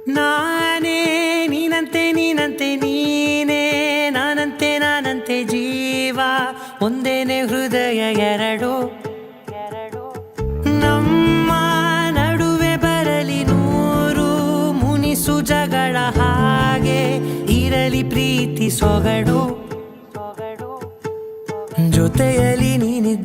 ನಾನೇ ನೀನಂತೆ ನೀನಂತೆ ನೀನೇ ನಾನಂತೆ ನಾನಂತೆ ಜೀವ ಒಂದೇನೆ ಹೃದಯ ಎರಡು ನಮ್ಮ ನಡುವೆ ಬರಲಿ ನೂರು ಮುನಿಸು ಜಗಳ ಹಾಗೆ ಇರಲಿ ಪ್ರೀತಿ ಸೊಗಡು ಜೊತೆಯಲ್ಲಿ ನೀನಿದ್ದರೆ